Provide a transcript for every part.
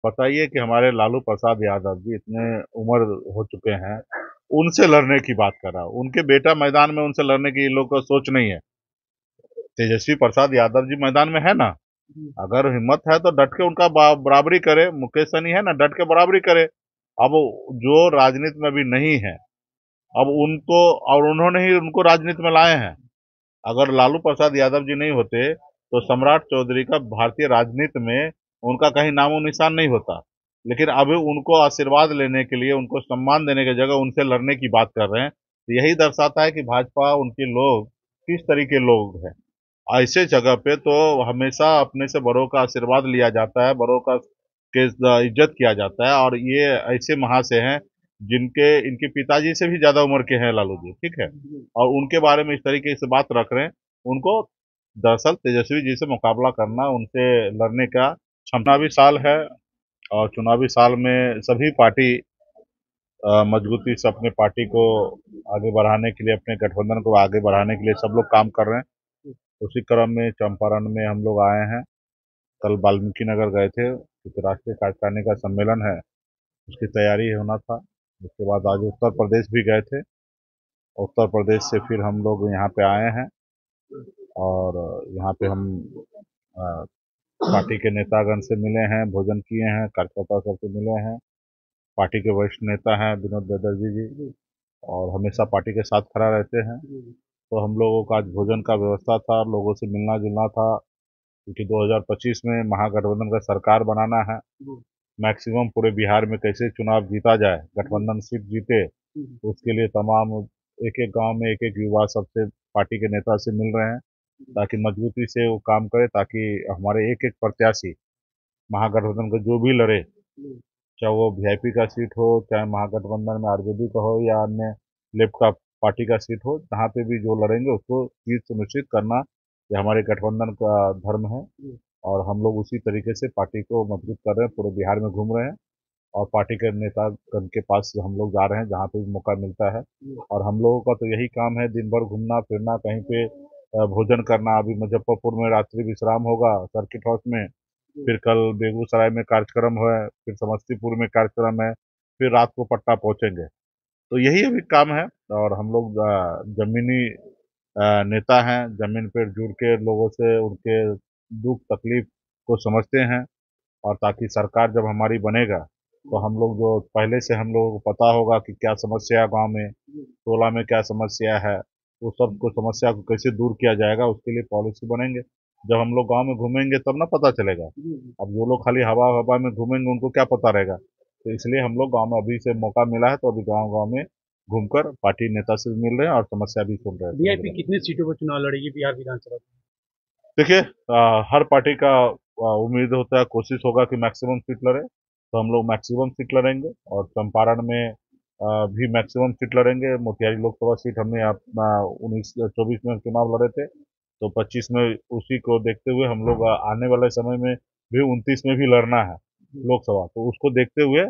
बताइए कि हमारे लालू प्रसाद यादव जी इतने उम्र हो चुके हैं, उनसे लड़ने की बात कर रहा हूँ। उनके बेटा मैदान में, उनसे लड़ने की इन लोग को सोच नहीं है। तेजस्वी प्रसाद यादव जी मैदान में है ना। अगर हिम्मत है तो डट के उनका बराबरी करे। मुकेश सहनी है ना, डट के बराबरी करे। अब जो राजनीति में अभी नहीं है, अब उनको, और उन्होंने ही उनको राजनीति में लाए हैं। अगर लालू प्रसाद यादव जी नहीं होते तो सम्राट चौधरी का भारतीय राजनीति में उनका कहीं नामो निशान नहीं होता। लेकिन अभी उनको आशीर्वाद लेने के लिए, उनको सम्मान देने की जगह उनसे लड़ने की बात कर रहे हैं। तो यही दर्शाता है कि भाजपा, उनके लोग किस तरीके लोग हैं। ऐसे जगह पे तो हमेशा अपने से बड़ों का आशीर्वाद लिया जाता है, बड़ों का के इज्जत किया जाता है। और ये ऐसे महाशय हैं जिनके, इनके पिताजी से भी ज्यादा उम्र के हैं लालू जी, ठीक है। और उनके बारे में इस तरीके से बात रख रहे हैं। उनको दरअसल तेजस्वी जी से मुकाबला करना, उनसे लड़ने का क्षमता भी साल है। और चुनावी साल में सभी पार्टी मजबूती से अपने पार्टी को आगे बढ़ाने के लिए, अपने गठबंधन को आगे बढ़ाने के लिए सब लोग काम कर रहे हैं। उसी क्रम में चंपारण में हम लोग आए हैं। कल वाल्मीकि नगर गए थे, क्योंकि राष्ट्रीय कार्यकारिणी का सम्मेलन है, उसकी तैयारी होना था। उसके बाद आज उत्तर प्रदेश भी गए थे। उत्तर प्रदेश से फिर हम लोग यहाँ पे आए हैं। और यहाँ पे हम अ, पार्टी के नेतागण से मिले हैं, भोजन किए हैं, कार्यकर्ता सबसे मिले हैं। पार्टी के वरिष्ठ नेता हैं विनोद बैनर्जी जी, और हमेशा पार्टी के साथ खड़ा रहते हैं। तो हम लोगों का आज भोजन का व्यवस्था था, लोगों से मिलना जुलना था, क्योंकि 2025 में महागठबंधन का सरकार बनाना है। मैक्सिमम पूरे बिहार में कैसे चुनाव जीता जाए, गठबंधन सीट जीते, उसके लिए तमाम एक एक गांव में एक एक युवा सबसे, पार्टी के नेता से मिल रहे हैं, ताकि मजबूती से वो काम करे, ताकि हमारे एक एक प्रत्याशी महागठबंधन को जो भी लड़े, चाहे वो वीआईपी का सीट हो, चाहे महागठबंधन में आरजेडी का हो, या अन्य लेफ्ट का पार्टी का सीट हो, जहाँ पे भी जो लड़ेंगे उसको जीत सुनिश्चित करना, ये हमारे गठबंधन का धर्म है। और हम लोग उसी तरीके से पार्टी को मजबूत कर रहे हैं, पूरे बिहार में घूम रहे हैं। और पार्टी के नेता के पास हम लोग जा रहे हैं जहाँ पे भी मौका मिलता है। और हम लोगों का तो यही काम है, दिन भर घूमना फिरना, कहीं पे भोजन करना। अभी मुजफ्फरपुर में रात्रि विश्राम होगा सर्किट हाउस में, फिर कल बेगूसराय में कार्यक्रम है, फिर समस्तीपुर में कार्यक्रम है, फिर रात को पटना पहुंचेंगे। तो यही अभी काम है। और हम लोग जमीनी नेता हैं, जमीन पर जुड़ के लोगों से उनके दुख तकलीफ को समझते हैं। और ताकि सरकार जब हमारी बनेगा, तो हम लोग जो पहले से हम लोगों को पता होगा कि क्या समस्या है गांव में, टोला में क्या समस्या है, वो सब को समस्या को कैसे दूर किया जाएगा, उसके लिए पॉलिसी बनेंगे। जब हम लोग गांव में घूमेंगे तब ना पता चलेगा। अब जो लोग खाली हवा हवा में घूमेंगे उनको क्या पता रहेगा। तो इसलिए हम लोग गांव में अभी से मौका मिला है, तो अभी गांव गांव में घूमकर पार्टी नेता से भी मिल रहे हैं और समस्या भी सुन रहे हैं, समझ रहे वीआईपी हैं। कितनी सीटों पर चुनाव लड़ेगी बिहार विधानसभा में? देखिए, हर पार्टी का उम्मीद होता है, कोशिश होगा कि मैक्सिमम सीट लड़े। तो हम लोग मैक्सिमम सीट लड़ेंगे, और चंपारण में भी मैक्सिमम सीट लड़ेंगे। मोतिहारी लोकसभा सीट हमने अपना 19-24 में चुनाव लड़े थे, तो 25 में उसी को देखते हुए हम लोग आने वाले समय में भी 29 में भी लड़ना है लोकसभा। तो उसको देखते हुए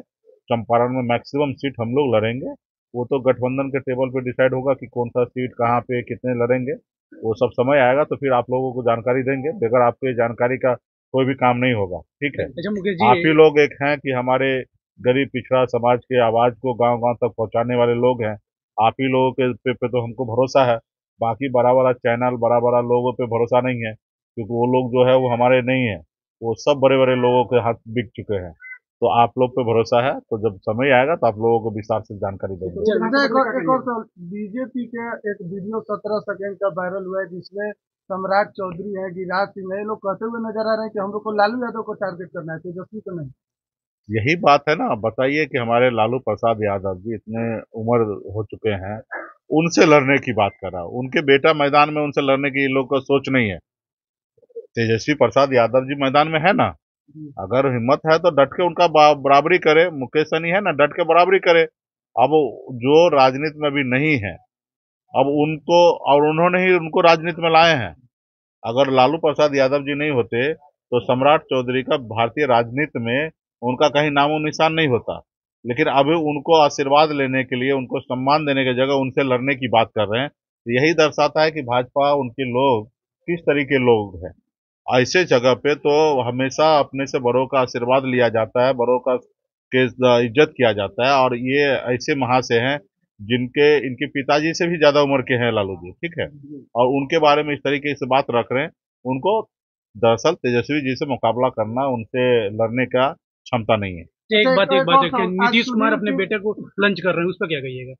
चंपारण में मैक्सिमम सीट हम लोग लड़ेंगे। वो तो गठबंधन के टेबल पे डिसाइड होगा कि कौन सा सीट कहाँ पे कितने लड़ेंगे। वो सब समय आएगा तो फिर आप लोगों को जानकारी देंगे। बगैर आपके जानकारी का कोई भी काम नहीं होगा, ठीक है। अच्छा मुकेश जी, आप ही लोग एक हैं कि हमारे गरीब पिछड़ा समाज के आवाज को गांव गांव तक पहुंचाने वाले लोग हैं। आप ही लोगों के पे तो हमको भरोसा है। बाकी बड़ा बड़ा चैनल, बड़ा बड़ा लोगों पे भरोसा नहीं है, क्योंकि वो लोग जो है वो हमारे नहीं है। वो सब बड़े बड़े लोगों के हाथ बिक चुके हैं। तो आप लोग पे भरोसा है, तो जब समय आएगा तो आप लोगों को विस्तार से जानकारी देंगे। अच्छा, एक और सवाल। बीजेपी के एक वीडियो 17 सेकंड का वायरल हुआ है जिसमें सम्राट चौधरी है, गिरिराज सिंह है, ये लोग कहते हुए नजर आ रहे हैं कि हम लोग को लालू यादव को टारगेट करना है, तेजस्वी को नहीं। यही बात है ना। बताइए कि हमारे लालू प्रसाद यादव जी इतने उम्र हो चुके हैं, उनसे लड़ने की बात कर रहा हूँ। उनके बेटा मैदान में, उनसे लड़ने की इन लोग को सोच नहीं है। तेजस्वी प्रसाद यादव जी मैदान में है ना। अगर हिम्मत है तो डट के उनका बराबरी करे। मुकेश सहनी है ना, डट के बराबरी करे। अब जो राजनीति में अभी नहीं है, अब उनको, और उन्होंने ही उनको राजनीति में लाए हैं। अगर लालू प्रसाद यादव जी नहीं होते तो सम्राट चौधरी का भारतीय राजनीति में उनका कहीं नामो निशान नहीं होता। लेकिन अभी उनको आशीर्वाद लेने के लिए, उनको सम्मान देने की जगह उनसे लड़ने की बात कर रहे हैं। तो यही दर्शाता है कि भाजपा, उनके लोग किस तरीके लोग हैं। ऐसे जगह पे तो हमेशा अपने से बड़ों का आशीर्वाद लिया जाता है, बड़ों का के इज्जत किया जाता है। और ये ऐसे महाशय हैं जिनके इनके पिताजी से भी ज्यादा उम्र के हैं लालू जी, ठीक है। और उनके बारे में इस तरीके से बात रख रहे हैं, उनको दरअसल तेजस्वी जी से मुकाबला करना, उनसे लड़ने का क्षमता नहीं है। अच्छा, एक एक बात और है कि सवाल, आज नीतीश कुमार सुनील अपने की बेटे को लंच कर रहे हैं, उस पर क्या कहिएगा?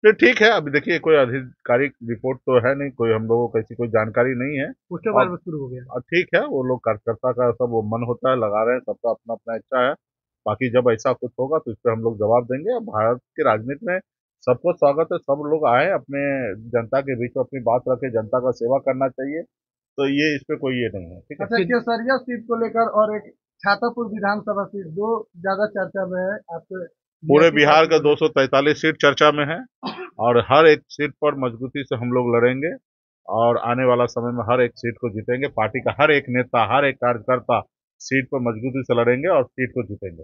फिर ठीक है, अभी देखिए कोई आधिकारिक रिपोर्ट तो है नहीं, कोई हम लोगों को ऐसी कोई जानकारी नहीं है। पोस्टर और बार शुरू हो गया। ठीक है, वो लोग कार्यकर्ता का सब वो मन होता है, लगा रहे हैं, सबका अपना अपना इच्छा है। बाकी जब ऐसा कुछ होगा तो इस पे हम लोग जवाब देंगे। भारत की राजनीति में सबको स्वागत है, सब लोग आए अपने जनता के बीच में अपनी बात रखे, जनता का सेवा करना चाहिए। तो ये इस पे कोई ये नहीं है, ठीक है। अच्छा, केसरिया सीट को लेकर और एक छातापुर विधानसभा सीट, दो ज्यादा चर्चा में है आपके पूरे बीएसपी बिहार पार्टी का को लेकर। 243 सीट चर्चा में है और हर एक सीट पर मजबूती से हम लोग लड़ेंगे और आने वाला समय में हर एक सीट को जीतेंगे। पार्टी का हर एक नेता, हर एक कार्यकर्ता सीट पर मजबूती से लड़ेंगे और सीट को जीतेंगे।